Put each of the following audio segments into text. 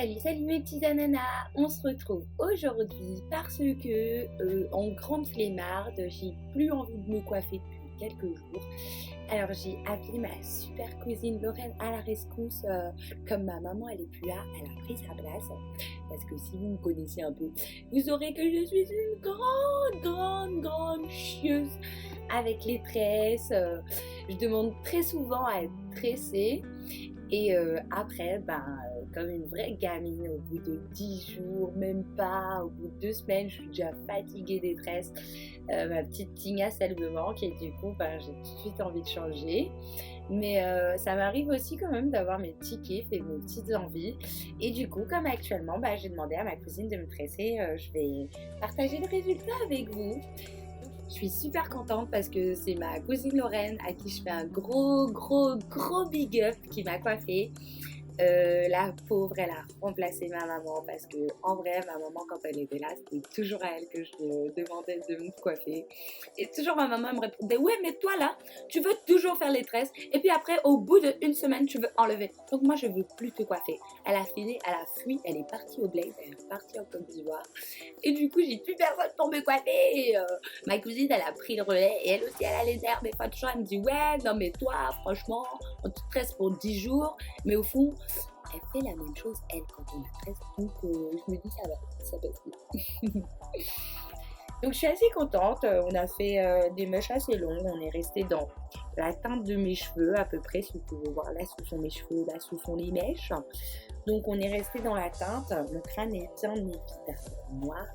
Salut, salut mes petits ananas. On se retrouve aujourd'hui parce que en grande flemmarde, j'ai plus envie de me coiffer depuis quelques jours. Alors j'ai appelé ma super cousine Lorraine à la rescousse. Comme ma maman elle est plus là, elle a pris sa place. Parce que si vous me connaissez un peu, vous saurez que je suis une grande chieuse avec les tresses. Je demande très souvent à être tressée. Et après, comme une vraie gamine, au bout de 10 jours, même pas, au bout de 2 semaines, je suis déjà fatiguée des tresses. Ma petite tignasse, elle me manque et du coup, j'ai tout de suite envie de changer. Mais ça m'arrive aussi quand même d'avoir mes petits kiffs et mes petites envies. Et du coup, comme actuellement, j'ai demandé à ma cousine de me tresser. Je vais partager le résultat avec vous. Je suis super contente parce que c'est ma cousine Lorraine à qui je fais un gros big up qui m'a coiffée. La pauvre, elle a remplacé ma maman parce que en vrai, ma maman quand elle était là, c'était toujours à elle que je demandais de me coiffer. Et toujours ma maman me répondait ouais mais toi là, tu veux toujours faire les tresses et puis après au bout d'une semaine tu veux enlever. Donc moi je veux plus te coiffer. Elle a fini, elle a fui, elle est partie au Blaze, elle est partie en Côte d'Ivoire. Et du coup j'ai plus personne pour me coiffer. Et, ma cousine elle a pris le relais et elle aussi elle a les nerfs. Des fois toujours elle me dit ouais non mais toi franchement on te tresse pour 10 jours. Mais au fond, elle fait la même chose, elle, quand on a 13. Donc, je me dis, ça passe bien. Donc, je suis assez contente. On a fait des mèches assez longues. On est resté dans la teinte de mes cheveux, à peu près. Si vous pouvez voir, là, ce sont mes cheveux, là, ce sont les mèches. Donc, on est resté dans la teinte. Mon crâne est bien évidemment noir,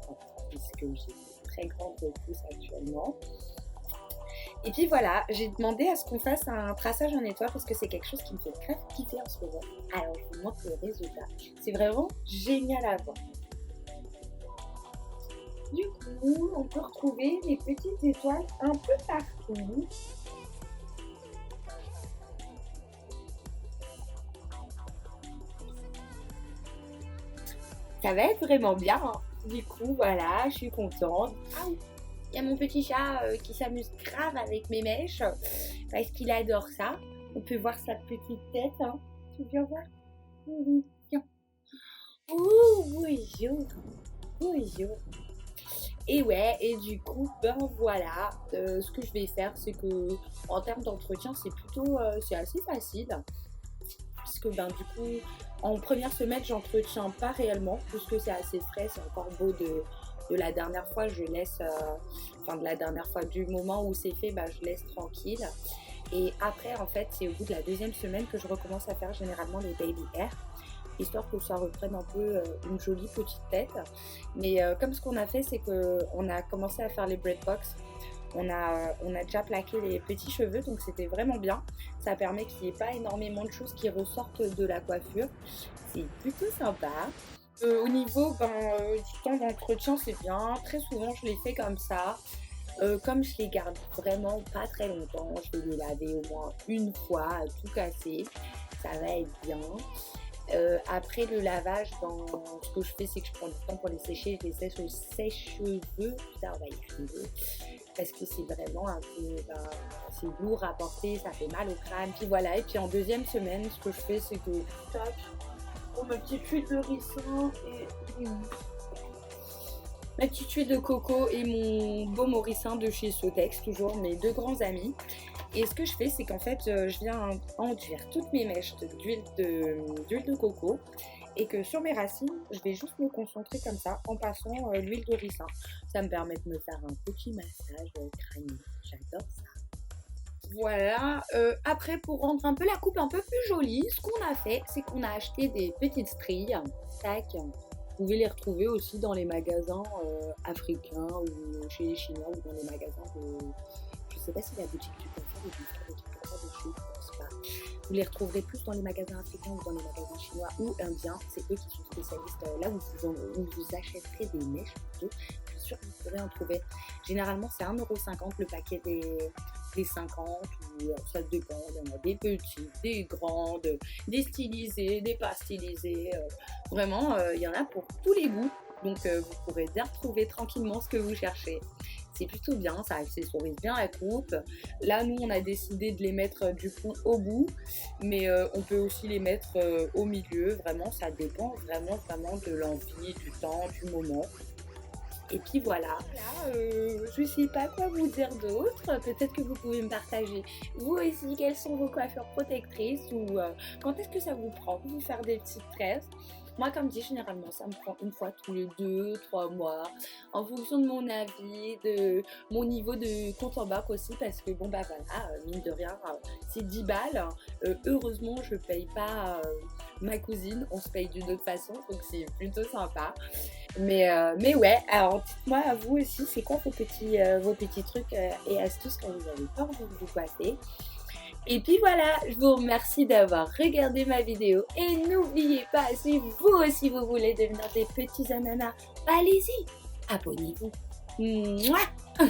puisque j'ai une très grande pousse actuellement. Et puis voilà, j'ai demandé à ce qu'on fasse un traçage en étoile parce que c'est quelque chose qui me fait grave kiffer en ce moment. Alors je vous montre le résultat. C'est vraiment génial à voir. Du coup, on peut retrouver des petites étoiles un peu partout. Ça va être vraiment bien. Du coup, voilà, je suis contente. Ah oui. Il y a mon petit chat qui s'amuse grave avec mes mèches parce qu'il adore ça. On peut voir sa petite tête. Hein. Tu viens voir? Oui, viens. Oh, bonjour. Bonjour. Et ouais, et du coup, voilà. Ce que je vais faire, c'est que en termes d'entretien, c'est assez facile. Puisque du coup, en première semaine, j'entretiens pas réellement, puisque c'est assez frais, c'est encore beau de la dernière fois, je laisse, de la dernière fois, du moment où c'est fait, je laisse tranquille. Et après, en fait, c'est au bout de la deuxième semaine que je recommence à faire généralement les baby hair, histoire que ça reprenne un peu une jolie petite tête. Mais comme ce qu'on a fait, c'est qu'on a commencé à faire les braid box. On a déjà plaqué les petits cheveux, donc c'était vraiment bien. Ça permet qu'il n'y ait pas énormément de choses qui ressortent de la coiffure. C'est plutôt sympa. Au niveau du temps d'entretien, c'est bien. Très souvent, je les fais comme ça. Comme je les garde vraiment pas très longtemps, je vais les laver au moins une fois à tout casser. Ça va être bien. Après le lavage, ce que je fais, c'est que je prends du temps pour les sécher. Je les sèche au sèche-cheveux. Putain, on va y arriver. Parce que c'est vraiment un peu, c'est lourd à porter, ça fait mal au crâne. Puis voilà, et puis en deuxième semaine, ce que je fais, c'est que tac, pour ma petite huile de ricin et ma petite huile de coco et mon baume au ricin de chez Sotex, toujours mes deux grands amis. Et ce que je fais, c'est qu'en fait, je viens enduire toutes mes mèches d'huile de coco et que sur mes racines, je vais juste me concentrer comme ça en passant l'huile de ricin. Ça me permet de me faire un petit massage crânien. J'adore ça. Voilà, après pour rendre un peu la coupe un peu plus jolie, ce qu'on a fait, c'est qu'on a acheté des petites stries. Tac. Vous pouvez les retrouver aussi dans les magasins africains ou chez les Chinois ou dans les magasins de... Je sais pas si la boutique du coiffeur ou des trucs comme ça dessus, je pense pas. Vous les retrouverez plus dans les magasins africains ou dans les magasins chinois ou indiens. C'est eux qui sont spécialistes là où vous achèterez des mèches plutôt. Je suis sûre que vous pourrez en trouver. Généralement, c'est 1,50€ le paquet des 50 ou ça dépend. Il y en a des petites, des grandes, des stylisées, des pas stylisées. Vraiment, il y en a pour tous les goûts. Donc vous pourrez bien retrouver tranquillement ce que vous cherchez. C'est plutôt bien, ça accessoirise bien la coupe. Là, nous, on a décidé de les mettre du coup au bout, mais on peut aussi les mettre au milieu. Vraiment, ça dépend vraiment de l'envie, du temps, du moment. Et puis voilà, je sais pas quoi vous dire d'autre. Peut-être que vous pouvez me partager vous aussi quelles sont vos coiffures protectrices ou quand est-ce que ça vous prend de vous faire des petites tresses. Moi, comme dit, généralement, ça me prend une fois tous les 2, 3 mois, en fonction de mon avis, de mon niveau de compte en banque aussi, parce que bon, bah voilà, mine de rien, c'est 10 balles. Heureusement, je paye pas ma cousine, on se paye d'une autre façon, donc c'est plutôt sympa. Mais ouais, alors dites-moi à vous aussi, c'est quoi vos petits trucs et astuces quand vous avez pas envie de vous coiffer. Et puis voilà, je vous remercie d'avoir regardé ma vidéo et n'oubliez pas, si vous aussi vous voulez devenir des petits ananas, allez-y, abonnez-vous. Mouah